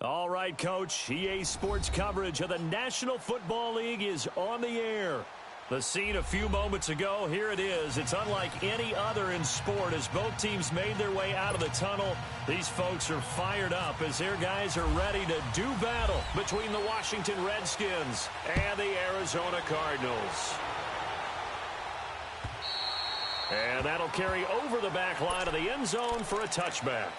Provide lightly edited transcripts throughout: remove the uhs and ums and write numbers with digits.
All right, Coach. EA Sports coverage of the National Football League is on the air. The scene a few moments ago, here it is. It's unlike any other in sport as both teams made their way out of the tunnel. These folks are fired up as their guys are ready to do battle between the Washington Redskins and the Arizona Cardinals. And that'll carry over the back line of the end zone for a touchback.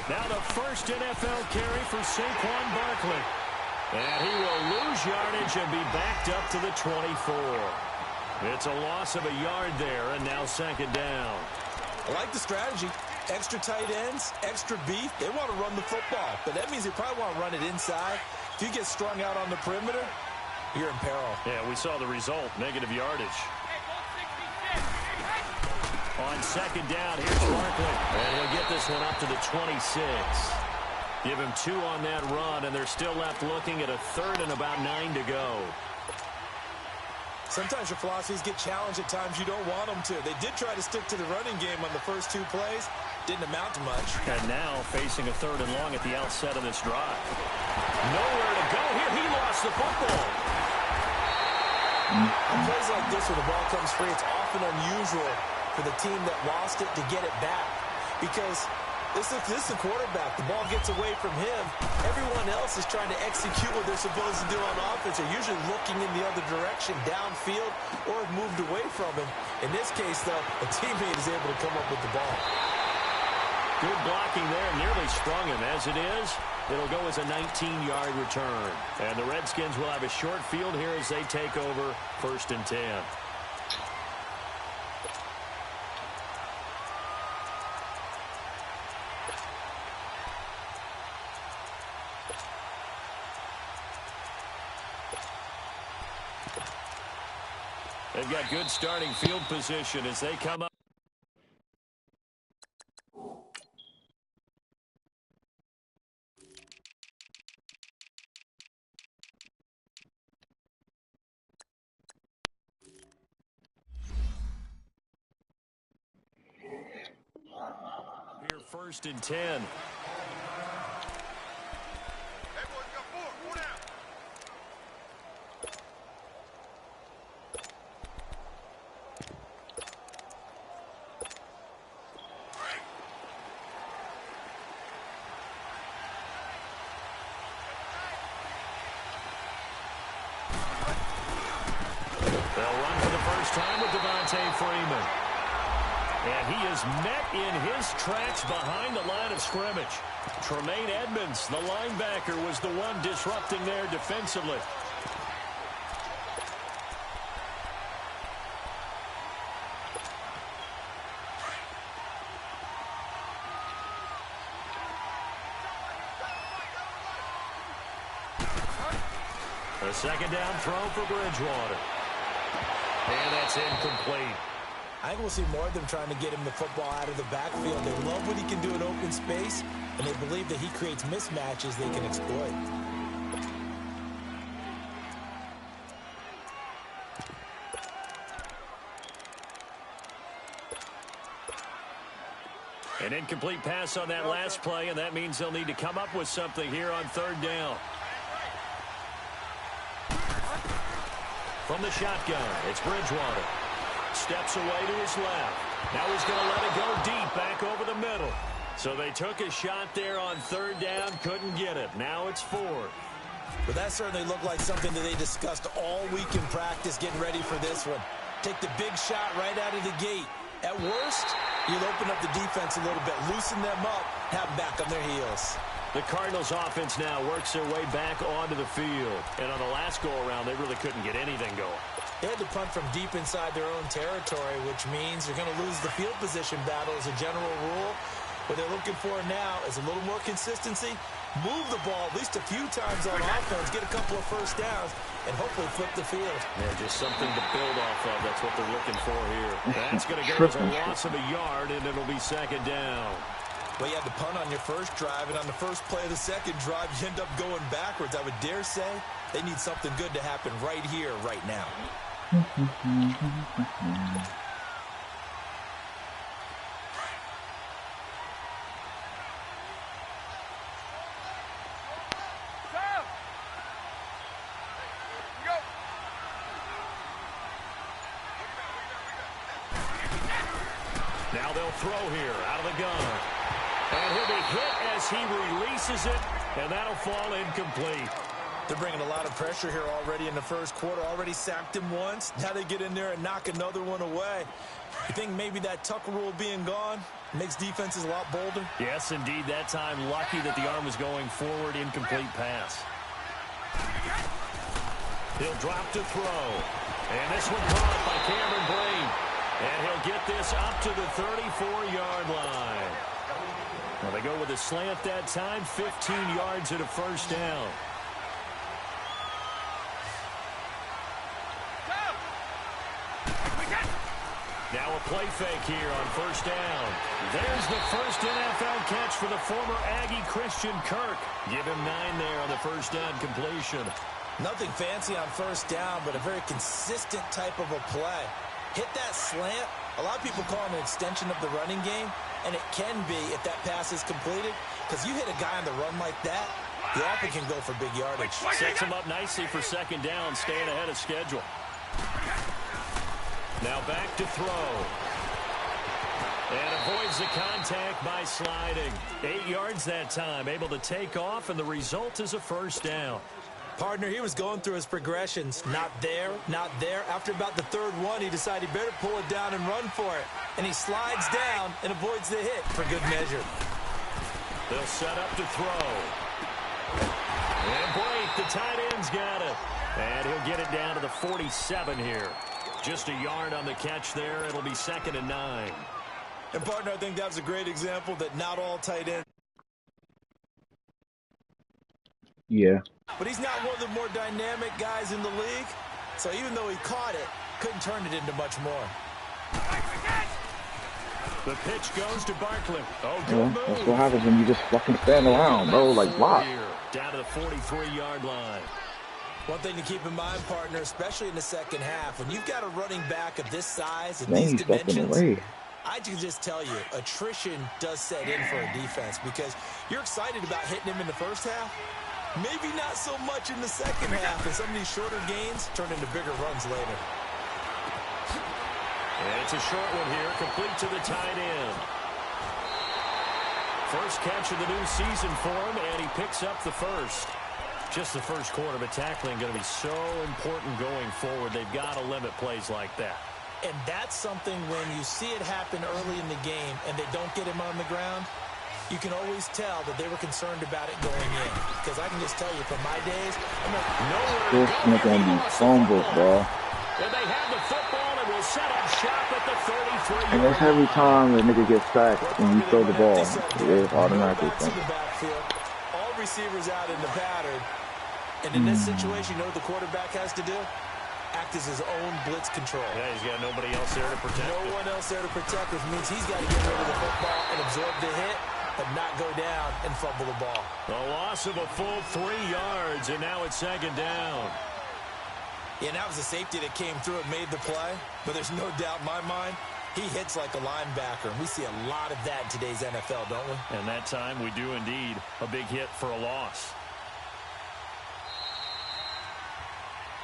Now the first NFL carry for Saquon Barkley. And he will lose yardage and be backed up to the 24. It's a loss of a yard there, and now second down. I like the strategy. Extra tight ends, extra beef. They want to run the football, but that means they probably want to run it inside. If you get strung out on the perimeter, you're in peril. Yeah, we saw the result, negative yardage. On second down, here's Barkley. And he'll get this one up to the 26. Give him 2 on that run, and they're still left looking at a third and about 9 to go. Sometimes your philosophies get challenged at times you don't want them to. They did try to stick to the running game on the first 2 plays. Didn't amount to much. And now facing a third and long at the outset of this drive. Nowhere to go here. He lost the football. On plays like this where the ball comes free, it's often unusual for the team that lost it to get it back. Because this is the quarterback. The ball gets away from him. Everyone else is trying to execute what they're supposed to do on offense. They're usually looking in the other direction, downfield, or have moved away from him. In this case, though, a teammate is able to come up with the ball. Good blocking there. Nearly sprung him. As it is, it'll go as a 19-yard return. And the Redskins will have a short field here as they take over 1st and 10. They've got good starting field position as they come up. Here 1st and 10. And he is met in his tracks behind the line of scrimmage. Tremaine Edmonds, the linebacker, was the one disrupting there defensively. A second down throw for Bridgewater. And that's incomplete. I think we'll see more of them trying to get him the football out of the backfield. They love what he can do in open space, and they believe that he creates mismatches they can exploit. An incomplete pass on that last play, and that means they'll need to come up with something here on 3rd down. From the shotgun, it's Bridgewater. Steps away to his left. Now he's going to let it go deep back over the middle. So they took a shot there on 3rd down, couldn't get it. Now it's 4th. But that certainly looked like something that they discussed all week in practice, getting ready for this one. Take the big shot right out of the gate. At worst, you'll open up the defense a little bit, loosen them up, have them back on their heels. The Cardinals offense now works their way back onto the field. And on the last go-around, they really couldn't get anything going. They had to punt from deep inside their own territory, which means you're going to lose the field position battle as a general rule. What they're looking for now is a little more consistency, move the ball at least a few times on offense, get a couple of first downs, and hopefully flip the field. Yeah, just something to build off of. That's what they're looking for here. That's going to go as a loss of a yard, and it'll be second down. Well, you had to punt on your first drive, and on the first play of the second drive, you end up going backwards. I would dare say they need something good to happen right here, right now. Now they'll throw here out of the gun. And he'll be hit as he releases it, and that'll fall incomplete. They're bringing a lot of pressure here already in the first quarter. Already sacked him once. Now they get in there and knock another one away. You think maybe that Tucker rule being gone makes defenses a lot bolder? Yes, indeed. That time, lucky that the arm was going forward. Incomplete pass. He'll drop to throw. And this one caught by Cameron Brate. And he'll get this up to the 34-yard line. Now they go with a slant that time, 15 yards at a first down. Now a play fake here on first down. There's the first NFL catch for the former Aggie Christian Kirk. Give him 9 there on the first down completion. Nothing fancy on first down, but a very consistent type of a play. Hit that slant. A lot of people call it an extension of the running game, and it can be if that pass is completed, because you hit a guy on the run like that, he often can go for big yardage. Sets him up nicely for second down, staying ahead of schedule. Now back to throw. And avoids the contact by sliding. 8 yards that time, able to take off, and the result is a first down. Partner, he was going through his progressions. Not there, not there. After about the third one, he decided he better pull it down and run for it. And he slides down and avoids the hit for good measure. They'll set up to throw. And Brate, the tight end's got it. And he'll get it down to the 47 here. Just a yard on the catch there. It'll be second and 9. And, partner, I think that was a great example that not all tight ends. Yeah. But he's not one of the more dynamic guys in the league. So even though he caught it, couldn't turn it into much more. The pitch goes to Barkley. Oh, good Yeah, move. that's what happens when you just fucking stand around, bro. Like, why? Down to the 43-yard line. One thing to keep in mind, partner, especially in the second half, when you've got a running back of this size and Man, these he's stepping dimensions, away. I can just tell you, attrition does set in for a defense because you're excited about hitting him in the first half. Maybe not so much in the second half, and some of these shorter gains turn into bigger runs later. And it's a short one here, complete to the tight end. First catch of the new season for him, and he picks up the first. Just the first quarter, but tackling going to be so important going forward. They've got to limit plays like that. And that's something when you see it happen early in the game and they don't get him on the ground, you can always tell that they were concerned about it going in. Because I can just tell you from my days, I'm like, This nigga gonna be fumbled, bro. And they have the football and will set up shop at the 33. And that's every time a nigga gets sacked and you throw the ball. It automatically fumbles. All receivers out in the pattern. And in this situation, you know what the quarterback has to do? Act as his own blitz control. Yeah, he's got nobody else there to protect him. No one else there to protect, which means he's got to get rid of the football and absorb the hit, but not go down and fumble the ball. A loss of a full 3 yards, and now it's second down. Yeah, and that was a safety that came through and made the play, but there's no doubt in my mind, he hits like a linebacker, and we see a lot of that in today's NFL, don't we? And that time we do indeed. A big hit for a loss.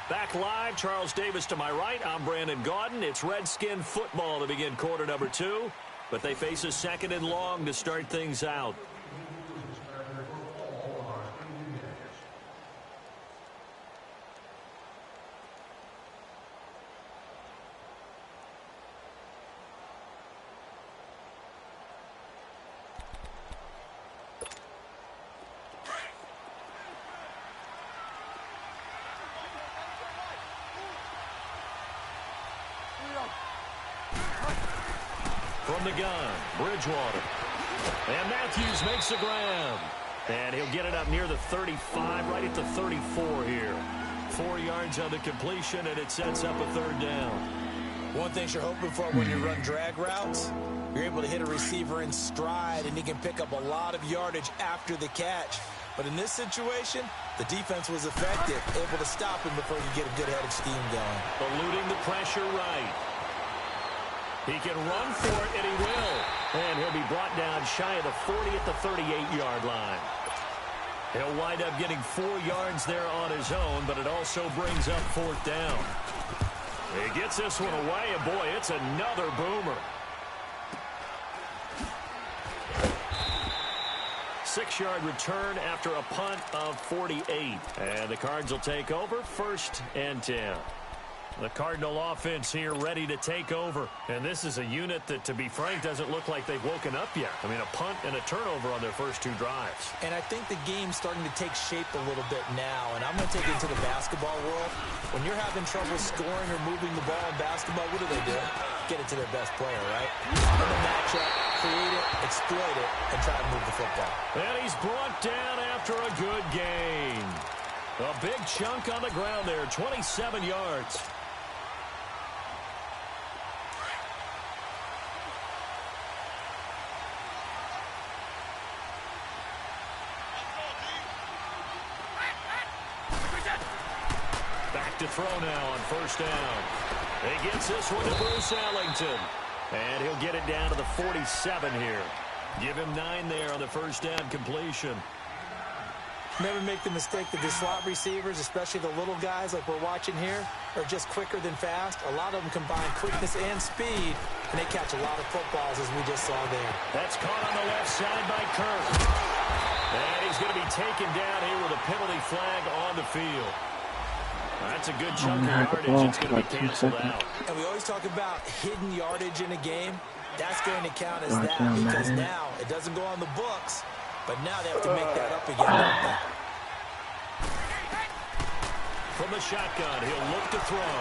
Back live, Charles Davis to my right. I'm Brandon Gaudin. It's Redskin football to begin quarter number 2, but they face a second and long to start things out. From the gun, Bridgewater. And Matthews makes the grab. And he'll get it up near the 35, right at the 34 here. 4 yards on the completion, and it sets up a third down. One thing you're hoping for when you run drag routes, you're able to hit a receiver in stride, and he can pick up a lot of yardage after the catch. But in this situation, the defense was effective, able to stop him before you get a good head of steam going. Eluding the pressure right. He can run for it, and he will. And he'll be brought down shy of the 40 at the 38-yard line. He'll wind up getting 4 yards there on his own, but it also brings up fourth down. He gets this one away, and boy, it's another boomer. 6-yard return after a punt of 48. And the Cards will take over, 1st and 10. The Cardinal offense here ready to take over. And this is a unit that, to be frank, doesn't look like they've woken up yet. I mean, a punt and a turnover on their first 2 drives. And I think the game's starting to take shape a little bit now. And I'm going to take it into the basketball world. When you're having trouble scoring or moving the ball in basketball, what do? Get it to their best player, right? In the matchup, create it, exploit it, and try to move the football. And he's brought down after a good gain. A big chunk on the ground there, 27 yards. To throw now on first down. He gets this one to Bruce Ellington. And he'll get it down to the 47 here. Give him 9 there on the first down completion. Never make the mistake that the slot receivers, especially the little guys like we're watching here, are just quicker than fast. A lot of them combine quickness and speed, and they catch a lot of footballs, as we just saw there. That's caught on the left side by Kirk. And he's going to be taken down here with a penalty flag on the field. That's a good chunk of yardage. It's going to be canceled out. And we always talk about hidden yardage in a game. That's going to count as that because now it doesn't go on the books, but now they have to make that up again, don't they? From the shotgun, he'll look to throw.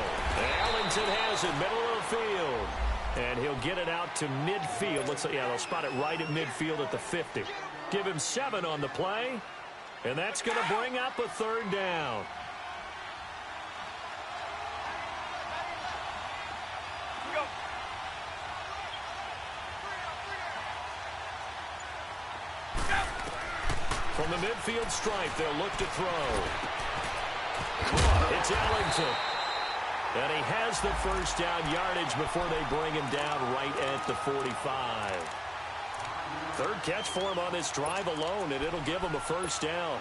Ellington has it, middle of the field. And he'll get it out to midfield. Looks like, yeah, they'll spot it right at midfield at the 50. Give him 7 on the play. And that's going to bring up a third down. From the midfield stripe, they'll look to throw. It's Ellington. And he has the first down yardage before they bring him down right at the 45. Third catch for him on this drive alone, and it'll give him a first down.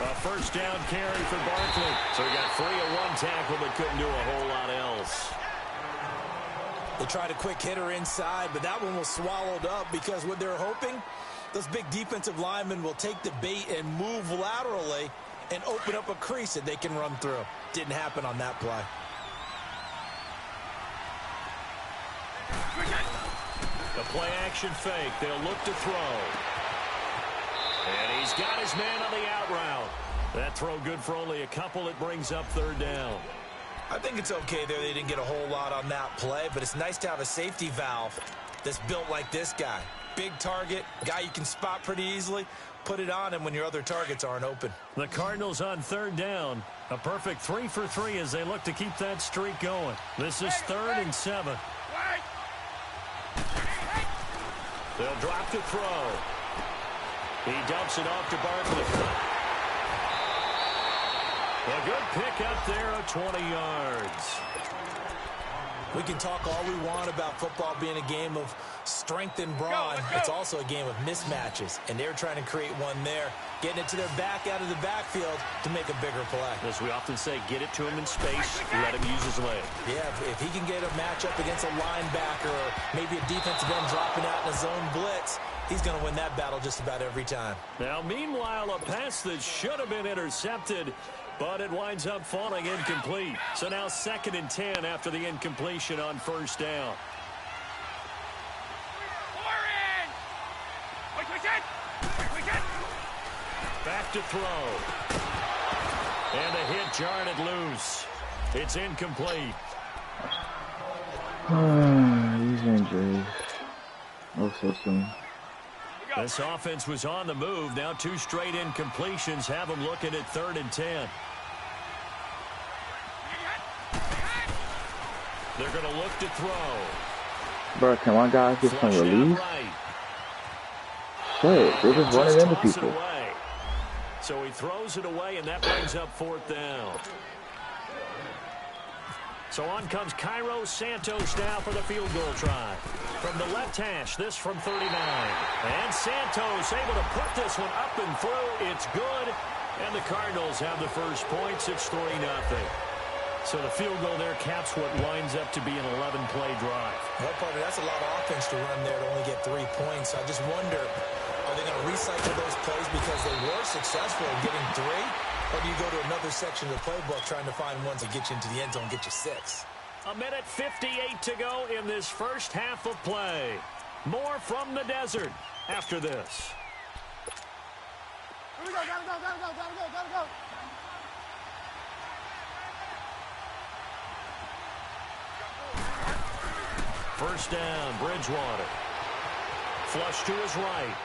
A first down carry for Barkley. So he got free of 1 tackle, but couldn't do a whole lot else. They tried a quick hitter inside, but that one was swallowed up because what they're hoping, those big defensive linemen will take the bait and move laterally and open up a crease that they can run through. Didn't happen on that play. The play action fake. They'll look to throw. And he's got his man on the out route. That throw good for only a couple. It brings up third down. I think it's okay there. They didn't get a whole lot on that play, but it's nice to have a safety valve that's built like this guy. Big target, guy you can spot pretty easily. Put it on him when your other targets aren't open. The Cardinals on third down. A perfect 3 for 3 as they look to keep that streak going. This is 3rd and 7. They'll drop to throw. He dumps it off to Barkley. A good pick up there of 20 yards. We can talk all we want about football being a game of strength and brawn. It's also a game of mismatches, and they're trying to create one there, getting it to their back out of the backfield to make a bigger play. As we often say, get it to him in space, let him use his leg. Yeah, if he can get a matchup against a linebacker or maybe a defensive end dropping out in a zone blitz, he's going to win that battle just about every time. Now, meanwhile, a pass that should have been intercepted, but it winds up falling incomplete. So now 2nd and 10 after the incompletion on first down. Back to throw. And the hit jarred it loose. It's incomplete. These injuries. Oh, so soon. This offense was on the move. Now 2 straight incompletions have them looking at 3rd and 10. They're going to look to throw. Bro, can my guys get some release? Right. Shit, they're just running into people. So he throws it away, and that brings up 4th down. So on comes Cairo Santos now for the field goal try. From the left hash, this from 39. And Santos able to put this one up and through. It's good. And the Cardinals have the first points. It's 3-0. So the field goal there caps what winds up to be an 11-play drive. Well, partner, that's a lot of offense to run there to only get 3 points. I just wonder, are they going to recycle those plays because they were successful in getting 3? Or do you go to another section of the playbook trying to find ones that get you into the end zone and get you 6? 1:58 to go in this first half of play. More from the desert after this. Here we go, gotta go. First down, Bridgewater. Flush to his right.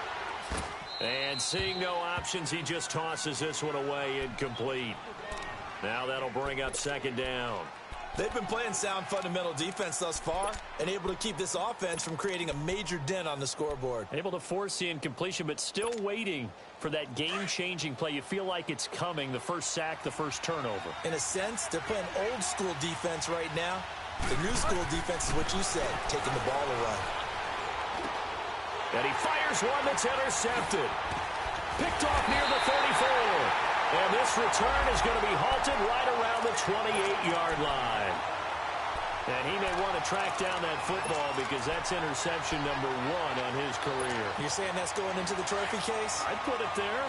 And seeing no options, he just tosses this one away, incomplete. Now that'll bring up 2nd down. They've been playing sound fundamental defense thus far and able to keep this offense from creating a major dent on the scoreboard. Able to force the incompletion, but still waiting for that game-changing play. You feel like it's coming, the first sack, the first turnover. In a sense, they're playing old-school defense right now. The new-school defense is what you said, taking the ball away. And he fires one that's intercepted. Picked off near the 34. And this return is going to be halted right around the 28-yard line. And he may want to track down that football because that's interception number 1 on his career. You're saying that's going into the trophy case? I'd put it there.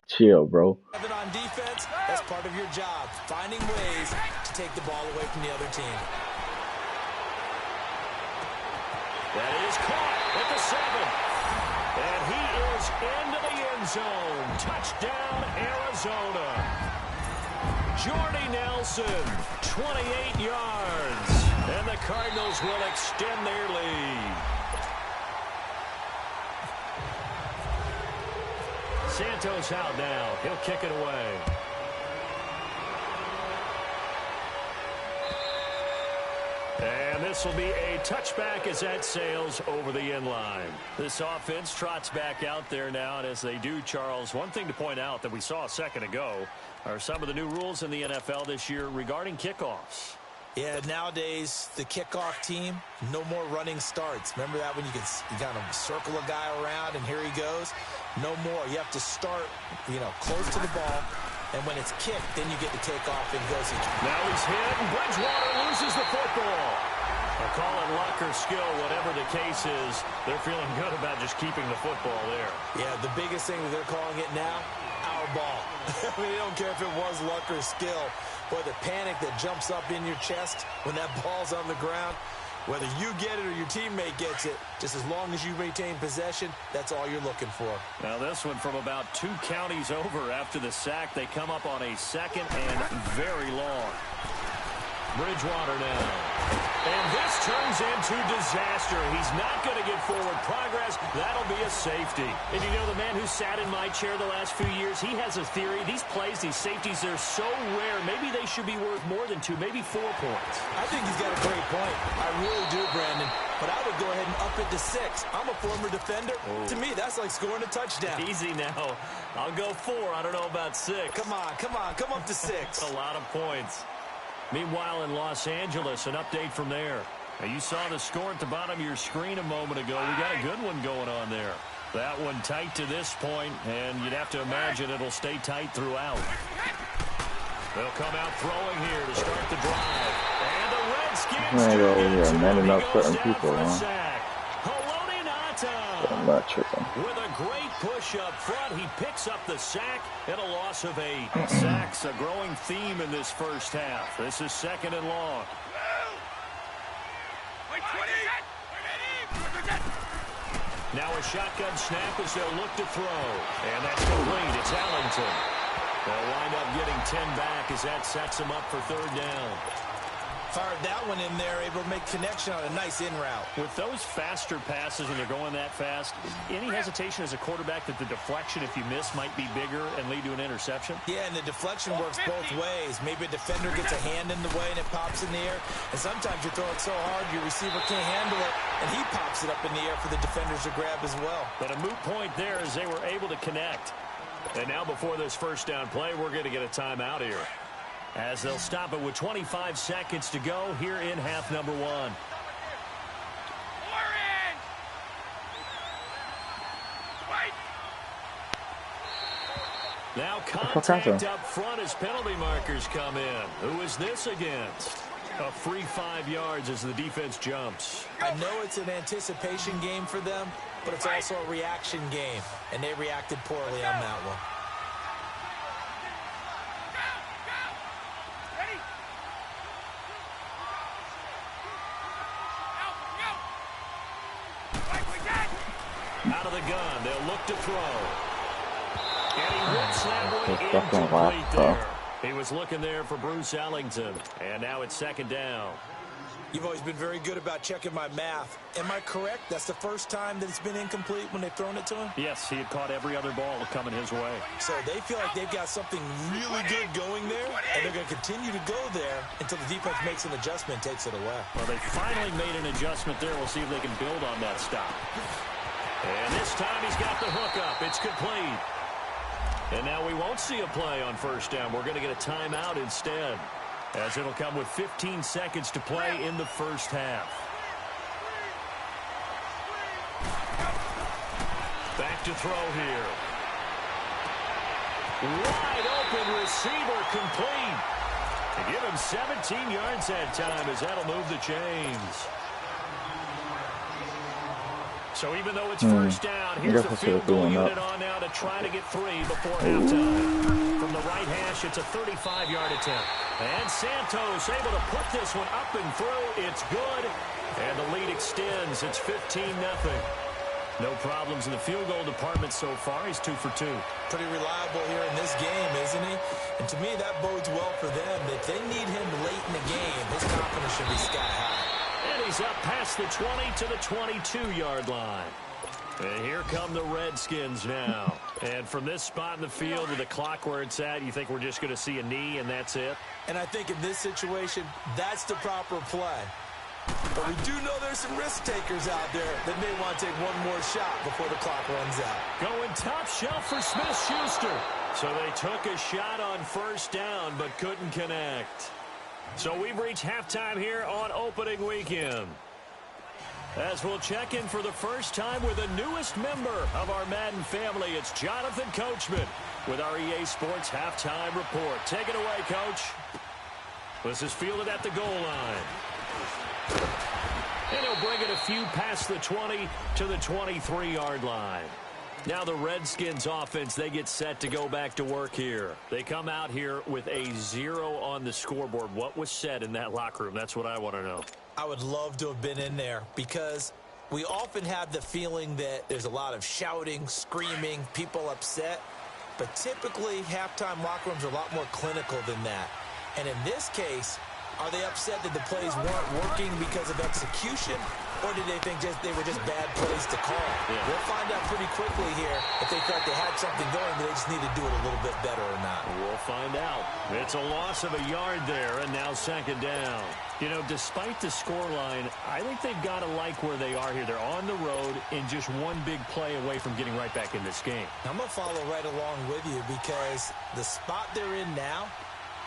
Chill, bro. On defense, that's part of your job, finding ways to take the ball away from the other team. That is caught at the 7. And he is into the end zone. Touchdown, Arizona. Jordy Nelson, 28 yards. And the Cardinals will extend their lead. Santos out now. He'll kick it away. And this will be a touchback as that sails over the end line. This offense trots back out there now, and as they do, Charles, one thing to point out that we saw a second ago are some of the new rules in the NFL this year regarding kickoffs. Yeah, nowadays, the kickoff team, no more running starts. Remember that when you kind of circle a guy around and here he goes? No more. You have to start, close to the ball. And when it's kicked, then you get to take off and goes again. Now he's hit, and Bridgewater loses the football. They'll call it luck or skill, whatever the case is. They're feeling good about just keeping the football there. Yeah, the biggest thing that they're calling it now, our ball. They don't care if it was luck or skill. Boy, the panic that jumps up in your chest when that ball's on the ground, whether you get it or your teammate gets it, just as long as you retain possession, that's all you're looking for. Now this one from about 2 counties over after the sack. They come up on a 2nd and very long. Bridgewater now. And this turns into disaster. He's not going to get forward progress. That'll be a safety. And you know, the man who sat in my chair the last few years, he has a theory. These plays, these safeties, they're so rare. Maybe they should be worth more than 2, maybe 4 points. I think he's got a great point. I really do, Brandon. But I would go ahead and up it to 6. I'm a former defender. Oh. To me, that's like scoring a touchdown. Easy now. I'll go 4. I don't know about 6. Come on. Come up to 6. A lot of points. Meanwhile, in Los Angeles, an update from there. Now, you saw the score at the bottom of your screen a moment ago. We got a good one going on there. That one tight to this point, and you'd have to imagine it'll stay tight throughout. They'll come out throwing here to start the drive. And the Redskins man enough certain people, huh? I'm not tripping. With a great push up front, he picks up the sack and a loss of 8. Sacks, a growing theme in this first half. This is 2nd and long. Now a shotgun snap as they'll look to throw. And that's complete. It's Ellington. They'll wind up getting 10 back as that sets them up for third down. Fired that one in there, able to make connection on a nice in route. With those faster passes when they're going that fast, any hesitation as a quarterback that the deflection, if you miss, might be bigger and lead to an interception? Yeah, and the deflection works both ways. Maybe a defender gets a hand in the way and it pops in the air. And sometimes you throw it so hard your receiver can't handle it, and he pops it up in the air for the defenders to grab as well. But a moot point there as they were able to connect. And now before this first down play, we're going to get a timeout here, as they'll stop it with 25 seconds to go here in half number one. Now contact up front as penalty markers come in. Who is this against? A free 5 yards as the defense jumps. I know it's an anticipation game for them, but it's also a reaction game, and they reacted poorly on that one. Out of the gun, they'll look to throw. And he whips that one incomplete there. He was looking there for Bruce Ellington, and now it's second down. You've always been very good about checking my math. Am I correct? That's the first time that it's been incomplete when they've thrown it to him? Yes, he had caught every other ball coming his way. So they feel like they've got something really good going there, and they're going to continue to go there until the defense makes an adjustment and takes it away. Well, they finally made an adjustment there. We'll see if they can build on that stop. And this time he's got the hook up. It's complete. And now we won't see a play on first down. We're going to get a timeout instead, as it'll come with 15 seconds to play in the first half. Back to throw here. Wide open receiver complete. To give him 17 yards that time, as that'll move the chains. So even though it's first down, here's the field goal unit on now to try to get 3 before halftime. From the right hash, it's a 35-yard attempt. And Santos able to put this one up and through. It's good. And the lead extends. It's 15-0. No problems in the field goal department so far. He's 2 for 2. Pretty reliable here in this game, isn't he? And to me, that bodes well for them. If they need him late in the game, his confidence should be sky high. And he's up past the 20 to the 22-yard line. And here come the Redskins now. And from this spot in the field with the clock where it's at, you think we're just going to see a knee and that's it? And I think in this situation, that's the proper play. But we do know there's some risk takers out there that may want to take one more shot before the clock runs out. Going top shelf for Smith-Schuster. So they took a shot on first down but couldn't connect. So we've reached halftime here on opening weekend, as we'll check in for the first time with the newest member of our Madden family. It's Jonathan Coachman with our EA Sports Halftime Report. Take it away, Coach. This is fielded at the goal line. And he'll bring it a few past the 20 to the 23-yard line. Now the Redskins offense, they get set to go back to work here. They come out here with a 0 on the scoreboard. What was said in that locker room? That's what I want to know. I would love to have been in there, because we often have the feeling that there's a lot of shouting, screaming, people upset. But typically, halftime locker rooms are a lot more clinical than that. And in this case, are they upset that the plays weren't working because of execution, or did they think they were just bad plays to call? Yeah. We'll find out pretty quickly here if they thought they had something going, but they just need to do it a little bit better or not. We'll find out. It's a loss of a yard there, and now second down. You know, despite the scoreline, I think they've got to like where they are here. They're on the road and just one big play away from getting right back in this game. I'm going to follow right along with you, because the spot they're in now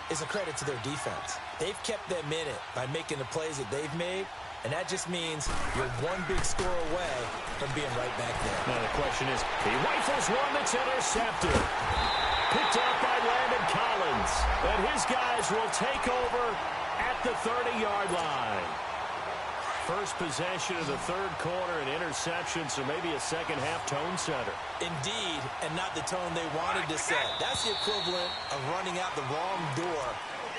is a credit to their defense. They've kept them in it by making the plays that they've made, and that just means you're one big score away from being right back there. Now the question is, he rifles one that's intercepted. Picked up by Landon Collins. And his guys will take over at the 30-yard line. First possession of the third quarter, an interception, so maybe a second-half tone setter. Indeed, and not the tone they wanted to set. That's the equivalent of running out the wrong door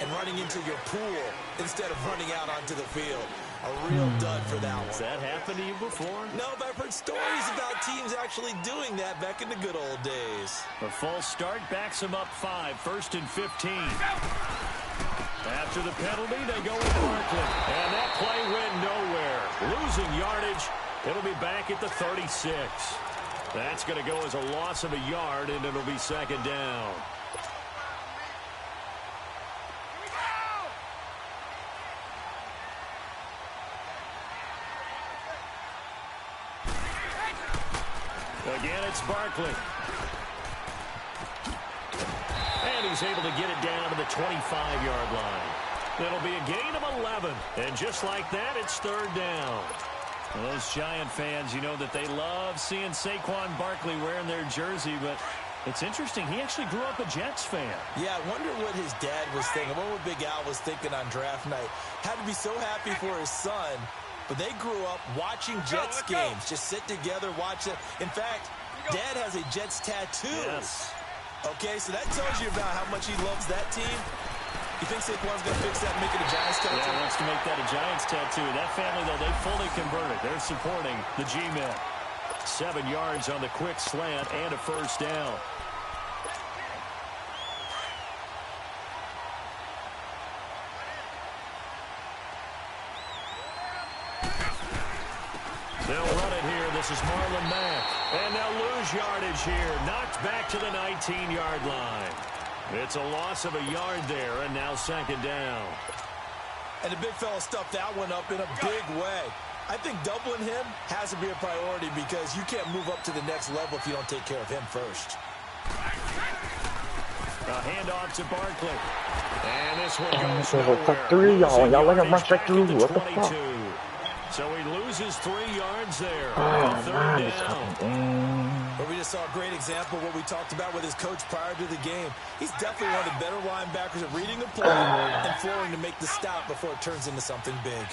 and running into your pool instead of running out onto the field. A real dud for that one. Has that happened to you before? No, but I've heard stories about teams actually doing that back in the good old days. A false start backs them up 5, 1st and 15. After the penalty, they go with Barkley. And that play went nowhere. Losing yardage. It'll be back at the 36. That's going to go as a loss of a yard, and it'll be 2nd down. Again, it's Barkley. And he's able to get it down to the 25-yard line. It'll be a gain of 11. And just like that, it's 3rd down. Well, those Giant fans, you know that they love seeing Saquon Barkley wearing their jersey, but it's interesting. He actually grew up a Jets fan. Yeah, I wonder what his dad was thinking. What would Big Al was thinking on draft night. Had to be so happy for his son. But they grew up watching Jets games. Just sit together, watch it. In fact, Dad has a Jets tattoo. Yes. Okay, so that tells you about how much he loves that team. You think Saquon's going to fix that and make it a Giants tattoo? Yeah, he wants to make that a Giants tattoo. That family, though, they fully converted. They're supporting the G-Men. 7 yards on the quick slant and a 1st down. They'll run it here. This is Marlon Mack. And they'll lose yardage here. Knocked back to the 19-yard line. It's a loss of a yard there, and now 2nd down. And the big fella stuffed that one up in a big way. I think doubling him has to be a priority because you can't move up to the next level if you don't take care of him first. A handoff to Barkley. And this one goes So nowhere. fuck 3, y'all. Y'all let him rush back through. Back What at the fuck? 22. So he loses 3 yards there. Oh, 3rd man, it's down. fucking But we just saw a great example of what we talked about with his coach prior to the game. He's definitely one of the better linebackers at reading the play and flowing to make the stop before it turns into something big.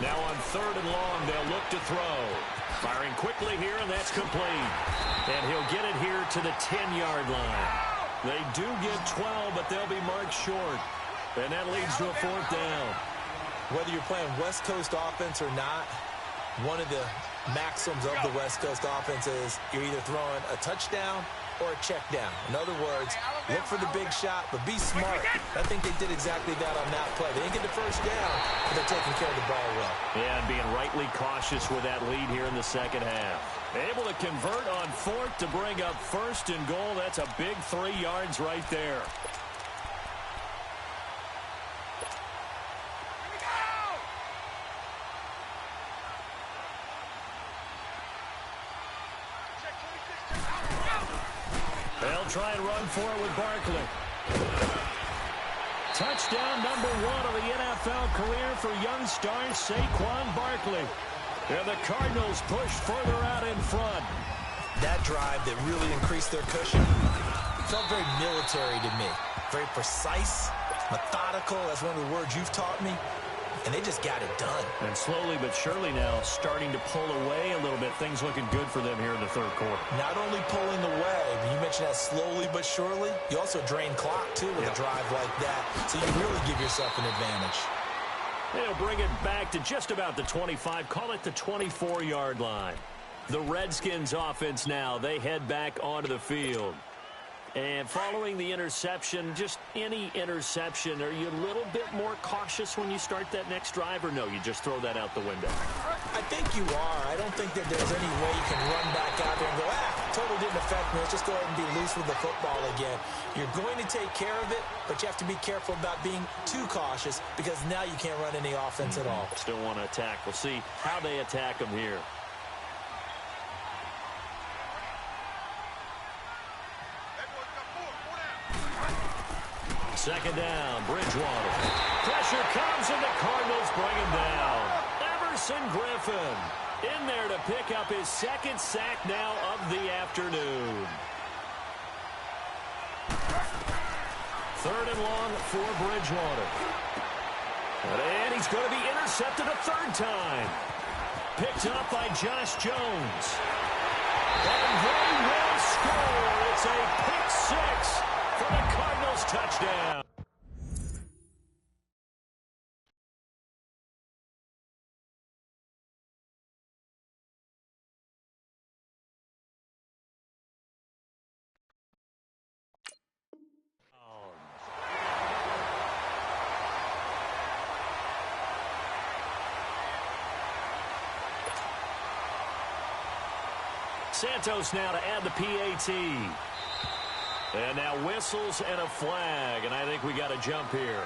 Now on 3rd and long, they'll look to throw. Firing quickly here, and that's complete. And he'll get it here to the 10-yard line. They do get 12, but they'll be marked short. And that leads to a 4th down. Whether you're playing West Coast offense or not, one of the maxims of the West Coast offense is you're either throwing a touchdown or a check down. In other words, look for the big shot, but be smart. I think they did exactly that on that play. They didn't get the 1st down, but they're taking care of the ball well. Yeah, and being rightly cautious with that lead here in the 2nd half. Able to convert on 4th to bring up 1st and goal. That's a big 3 yards right there. They'll try and run for it with Barkley. Touchdown number 1 of the NFL career for young star Saquon Barkley. And the Cardinals push further out in front. That drive that really increased their cushion felt very military to me. Very precise, methodical. That's one of the words you've taught me. And they just got it done. And slowly but surely now starting to pull away a little bit. Things looking good for them here in the 3rd quarter. Not only pulling away, but you mentioned that slowly but surely. You also drain clock, too, with a drive like that. So you really give yourself an advantage. They'll bring it back to just about the 25. Call it the 24-yard line. The Redskins offense now. They head back onto the field. And following the interception, just any interception, are you a little bit more cautious when you start that next drive, or no, you just throw that out the window? I think you are. I don't think that there's any way you can run back out there and go, totally didn't affect me. Let's just go ahead and be loose with the football again. You're going to take care of it, but you have to be careful about being too cautious because now you can't run any offense at all. Still want to attack. We'll see how they attack them here. Second down, Bridgewater. Pressure comes, and the Cardinals bring him down. Everson Griffin in there to pick up his 2nd sack now of the afternoon. 3rd and long for Bridgewater. And he's going to be intercepted a 3rd time. Picked up by Josh Jones. And they will score. It's a pick 6 for the Cardinals touchdown. Santos now to add the PAT. And now whistles and a flag, and I think we got a jump here.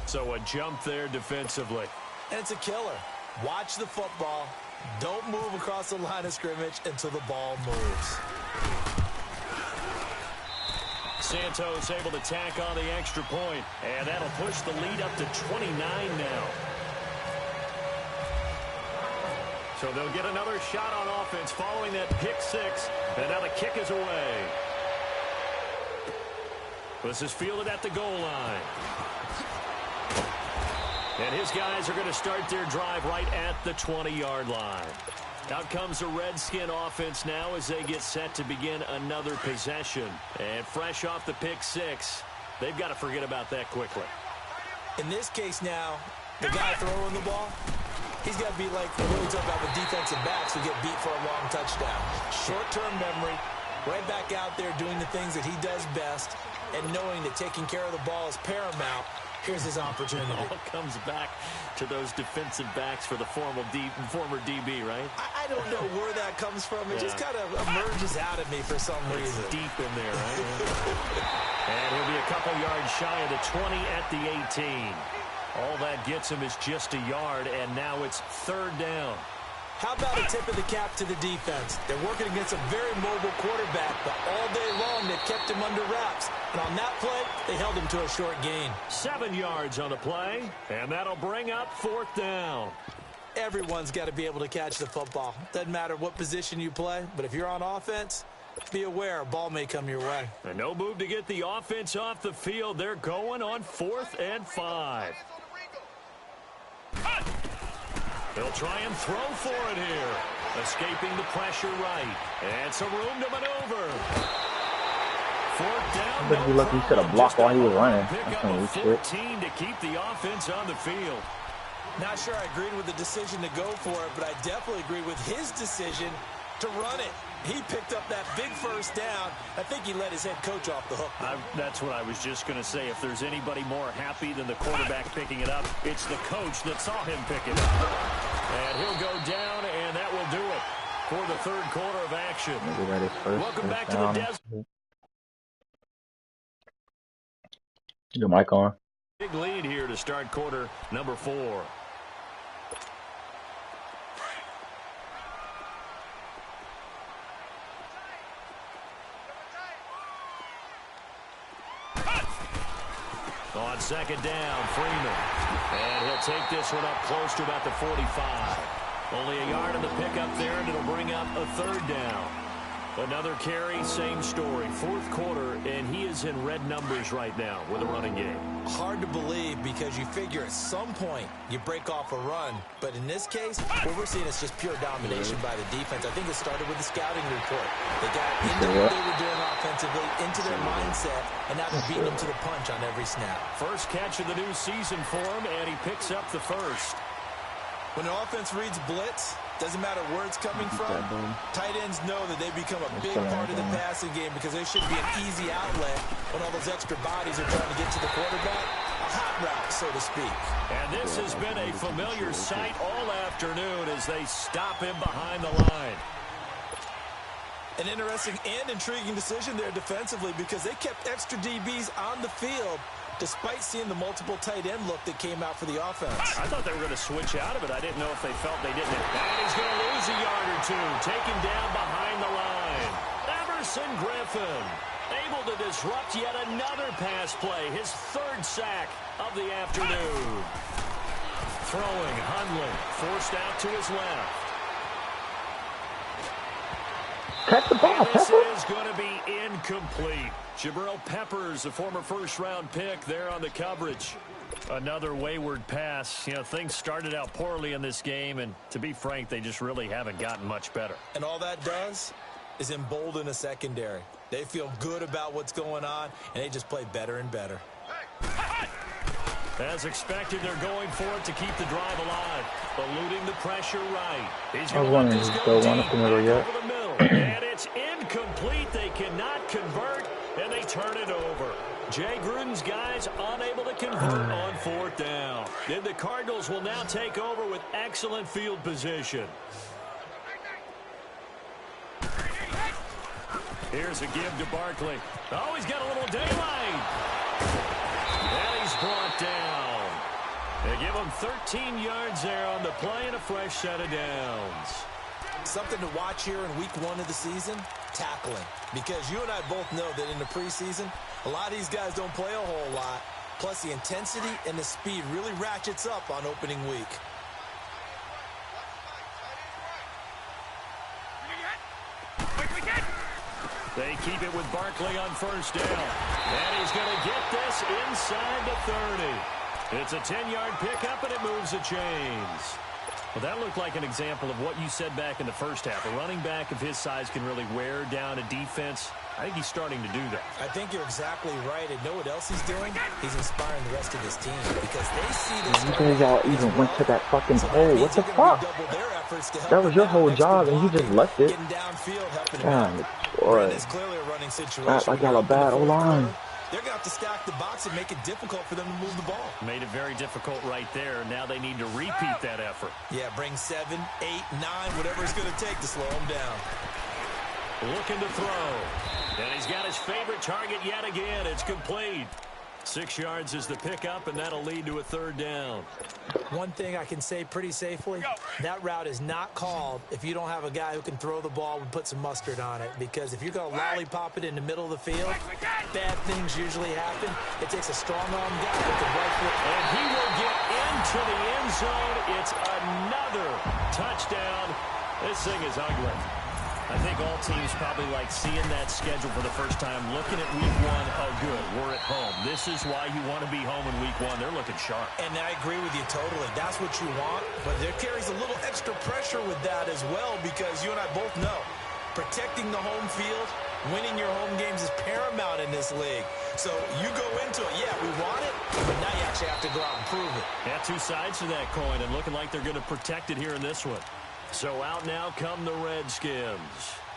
So a jump there defensively. And it's a killer. Watch the football. Don't move across the line of scrimmage until the ball moves. Santos able to tack on the extra point, and that'll push the lead up to 29 now. So they'll get another shot on offense following that pick six, and now the kick is away. This is fielded at the goal line. And his guys are going to start their drive right at the 20-yard line. Out comes the Redskin offense now as they get set to begin another possession. And fresh off the pick six, they've got to forget about that quickly. In this case now, the guy throwing the ball, he's got to be like when we talk about the defensive backs who get beat for a long touchdown. Short-term memory, right back out there doing the things that he does best, and knowing that taking care of the ball is paramount. Here's his opportunity. It all comes back to those defensive backs for the former DB, right? I don't know where that comes from. It just kind of emerges out of me for some reason. It's deep in there, right? And he'll be a couple yards shy of the 20 at the 18. All that gets him is just a yard, and now it's third down. How about a tip of the cap to the defense? They're working against a very mobile quarterback, but all day long they've kept him under wraps. And on that play, they held him to a short gain. 7 yards on the play, and that'll bring up fourth down. Everyone's got to be able to catch the football. Doesn't matter what position you play, but if you're on offense, be aware a ball may come your way. And no move to get the offense off the field. They're going on 4th and 5. They'll try and throw for it here. Escaping the pressure right. And some room to maneuver. Fourth down. But you lucky he could have blocked while he was running. Pick up a 14 to keep the offense on the field. Not sure I agreed with the decision to go for it, but I definitely agree with his decision to run it. He picked up that big first down. I think he let his head coach off the hook. That's what I was just going to say. If there's anybody more happy than the quarterback picking it up, it's the coach that saw him pick it up. And he'll go down, and that will do it for the third quarter of action. Welcome back to the desert. Your mic on. Big lead here to start quarter number 4. On second down, Freeman. And he'll take this one up close to about the 45. Only a yard in the pickup there, and it'll bring up a third down. Another carry, same story. Fourth quarter, and he is in red numbers right now with a running game. Hard to believe because you figure at some point you break off a run. But in this case, what we're seeing is just pure domination by the defense. I think it started with the scouting report. They got into what they were doing offensively, into their mindset, and now they're beating them to the punch on every snap. First catch of the new season for him, and he picks up the first. When the offense reads blitz, doesn't matter where it's coming from, tight ends know that they become a big part of the passing game because there should be an easy outlet when all those extra bodies are trying to get to the quarterback. A hot route, so to speak. And this has been a familiar sight all afternoon as they stop him behind the line. An interesting and intriguing decision there defensively because they kept extra DBs on the field despite seeing the multiple tight end look that came out for the offense. I thought they were going to switch out of it. I didn't know if they felt they didn't. And he's going to lose a yard or two. Taken down behind the line. Emerson Griffin able to disrupt yet another pass play. His third sack of the afternoon. Throwing, Hundley, forced out to his left. Catch the ball, and this Pepper. is going to be incomplete. Jabril Peppers, the former first-round pick, there on the coverage. Another wayward pass. You know, things started out poorly in this game, and to be frank, they just really haven't gotten much better. And all that does is embolden a secondary. They feel good about what's going on, and they just play better and better. As expected, they're going for it to keep the drive alive. Eluding the pressure right. He's I was going to let wondering this if you go still deep want to come over back yet. over the middle. And it's incomplete. They cannot convert, and they turn it over. Jay Gruden's guys unable to convert on 4th down. And the Cardinals will now take over with excellent field position. Here's a give to Barkley. Oh, he's got a little daylight. And he's brought down. They give him 13 yards there on the play and a fresh set of downs. Something to watch here in week 1 of the season, tackling. Because you and I both know that in the preseason, a lot of these guys don't play a whole lot. Plus, the intensity and the speed really ratchets up on opening week. They keep it with Barkley on 1st down. And he's going to get this inside the 30. It's a 10-yard pickup, and it moves the chains. Well, that looked like an example of what you said back in the first half. A running back of his size can really wear down a defense. I think he's starting to do that. I think you're exactly right. And know what else he's doing? He's inspiring the rest of his team because they see this. You guys all even went to that fucking hole. What the fuck? That was your whole job, and you just left it. God, boy. Act like y'all a bad O-line. They're going to have to stack the box and make it difficult for them to move the ball. Made it very difficult right there. Now they need to repeat that effort. Yeah, bring 7, 8, 9, whatever it's going to take to slow them down. Looking to throw. And he's got his favorite target yet again. It's complete. 6 yards is the pickup, and that'll lead to a 3rd down. One thing I can say pretty safely, that route is not called if you don't have a guy who can throw the ball and put some mustard on it. Because if you're going to lollipop it in the middle of the field, bad things usually happen. It takes a strong-arm guy with the right foot. And he will get into the end zone. It's another touchdown. This thing is ugly. I think all teams probably like seeing that schedule for the first time, looking at week 1. Oh, good, we're at home. This is why you want to be home in week 1. They're looking sharp. And I agree with you totally. That's what you want. But there carries a little extra pressure with that as well because you and I both know protecting the home field, winning your home games is paramount in this league. So you go into it, yeah, we want it, but now you actually have to go out and prove it. Yeah, 2 sides to that coin, and looking like they're going to protect it here in this one. So out now come the Redskins.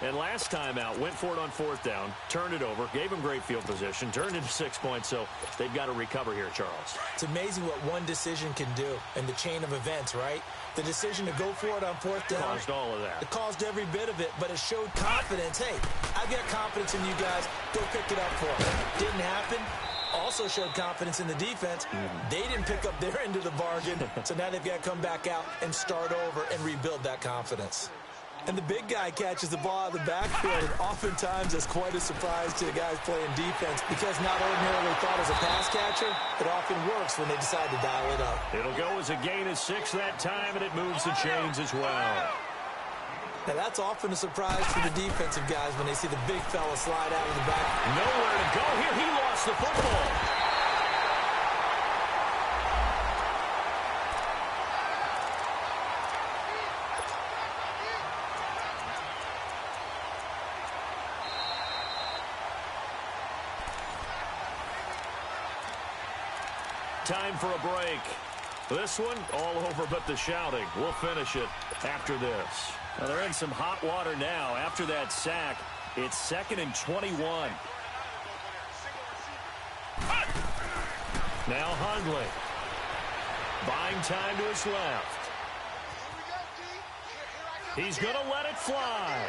And last time out, went for it on 4th down, turned it over, gave them great field position, turned into 6 points, so they've got to recover here, Charles. It's amazing what one decision can do in the chain of events, right? The decision to go for it on 4th down. Caused all of that. It caused every bit of it, but it showed confidence. Hey, I've got confidence in you guys. Go pick it up for me. Didn't happen. Also showed confidence in the defense. They didn't pick up their end of the bargain, so now they've got to come back out and start over and rebuild that confidence. And the big guy catches the ball out of the backfield, and oftentimes it's quite a surprise to the guys playing defense because not ordinarily thought as a pass catcher, it often works when they decide to dial it up. It'll go as a gain of 6 that time, and it moves the chains as well. Now, that's often a surprise for the defensive guys when they see the big fella slide out of the back. Nowhere to go here. He lost the football. Time for a break. This one, all over but the shouting. We'll finish it after this. Now they're in some hot water now. After that sack, it's 2nd and 21. Now Hundley. Buying time to his left. He's going to let it fly.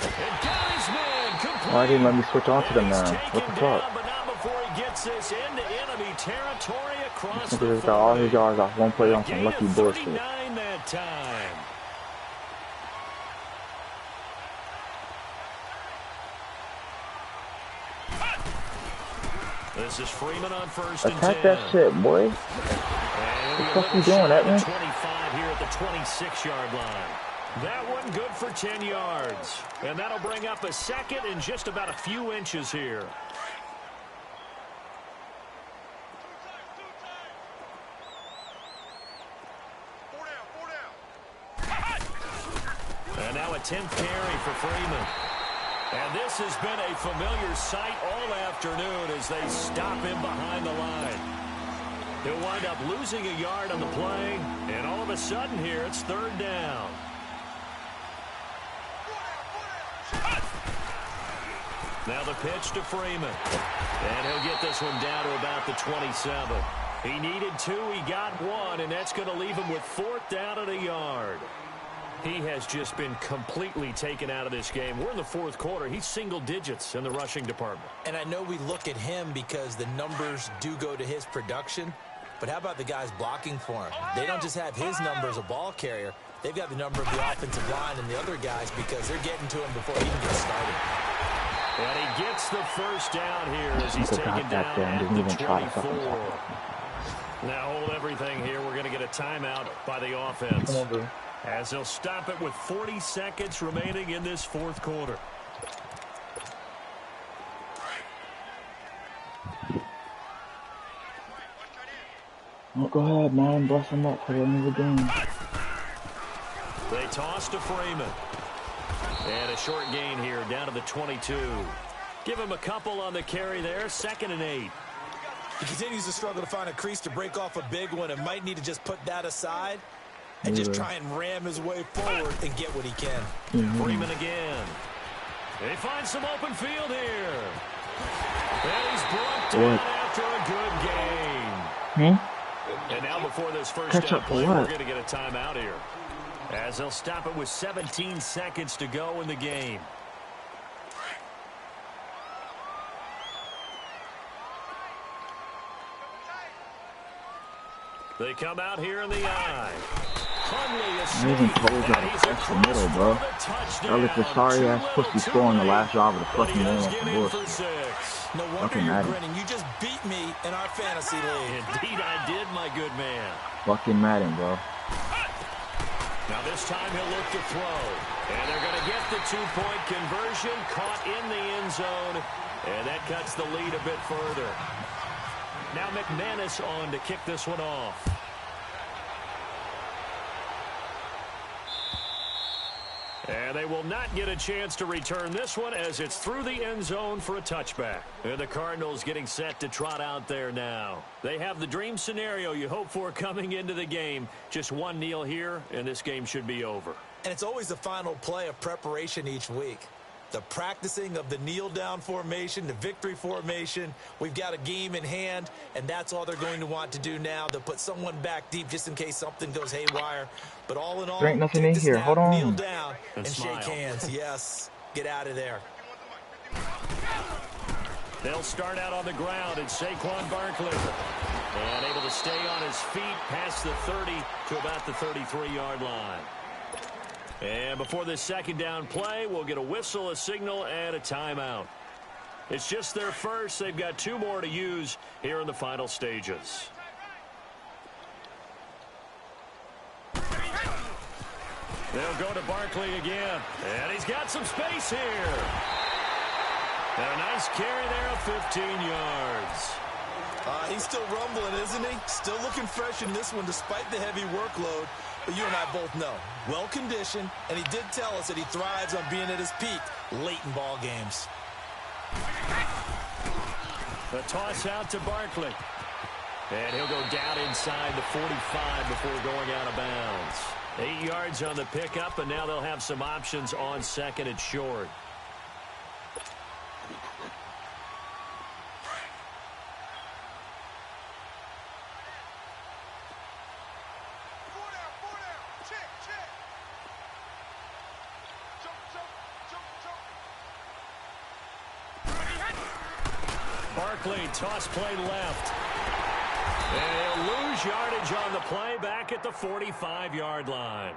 And got his man complete. Why didn't let me switch on to them now? What the fuck? But not before he gets this into enemy territory across the This got all his yards off one play on some lucky bullshit. 39 that time. This is Freeman on 1st and 10. Attack that shit, boy. What the fuck you doing, Edmund? 25 here at the 26-yard line. That one good for 10 yards. And that'll bring up a 2nd and just about a few inches here. And now a 10th carry for Freeman. And this has been a familiar sight all afternoon as they stop him behind the line. He'll wind up losing a yard on the play, and all of a sudden here, it's third down. Now the pitch to Freeman. And he'll get this one down to about the 27. He needed 2, he got 1, and that's going to leave him with 4th down and a yard. He has just been completely taken out of this game. We're in the 4th quarter. He's single digits in the rushing department. And I know we look at him because the numbers do go to his production, but how about the guys blocking for him? They don't just have his number as a ball carrier. They've got the number of the offensive line and the other guys because they're getting to him before he even gets started. And he gets the first down here as he's taken down at the 24. Now hold everything here. We're going to get a timeout by the offense as they'll stop it with 40 seconds remaining in this 4th quarter. Oh, go ahead, man. Bless him up for the end of the game. They toss to Freeman. And a short gain here down to the 22. Give him a couple on the carry there. 2nd and 8. He continues to struggle to find a crease to break off a big one and might need to just put that aside and just try and ram his way forward and get what he can. Freeman again. They find some open field here. And he's brought down after a good game. And now before this first down play, we're going to get a timeout here, as they'll stop it with 17 seconds to go in the game. They come out here in the eye. Amazing close out across the middle, bro. That was the sorry-ass pussy scoring the last drive of the fucking game off the bullshit. No wonder you're grinning. You just beat me in our fantasy league. Indeed I did, my good man. Fucking Madden, bro. Now this time he'll look to throw. And they're going to get the 2-point conversion, caught in the end zone. And that cuts the lead a bit further. Now McManus on to kick this one off. And they will not get a chance to return this one as it's through the end zone for a touchback. And the Cardinals getting set to trot out there now. They have the dream scenario you hope for coming into the game. Just one kneel here, and this game should be over. And it's always the final play of preparation each week. The practicing of the kneel-down formation, the victory formation. We've got a game in hand, and that's all they're going to want to do now. They'll put someone back deep just in case something goes haywire. But all in all, there ain't nothing in here. Hold on. Kneel down and shake hands. Yes, get out of there. They'll start out on the ground, and Saquon Barkley. And able to stay on his feet past the 30 to about the 33-yard line. And before this second down play, we'll get a whistle, a signal, and a timeout. It's just their first. They've got 2 more to use here in the final stages. They'll go to Barkley again. And he's got some space here. And a nice carry there of 15 yards. He's still rumbling, isn't he? Still looking fresh in this one despite the heavy workload. But you and I both know, well-conditioned, and he did tell us that he thrives on being at his peak late in ball games. The toss out to Barkley. And he'll go down inside the 45 before going out of bounds. 8 yards on the pickup, and now they'll have some options on 2nd and short. Barkley, toss play left. And he'll lose yardage on the play back at the 45-yard line.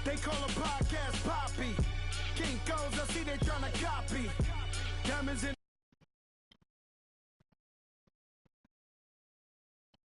They call a podcast Poppy. Kinkos, I see they tryna copy. Diamonds in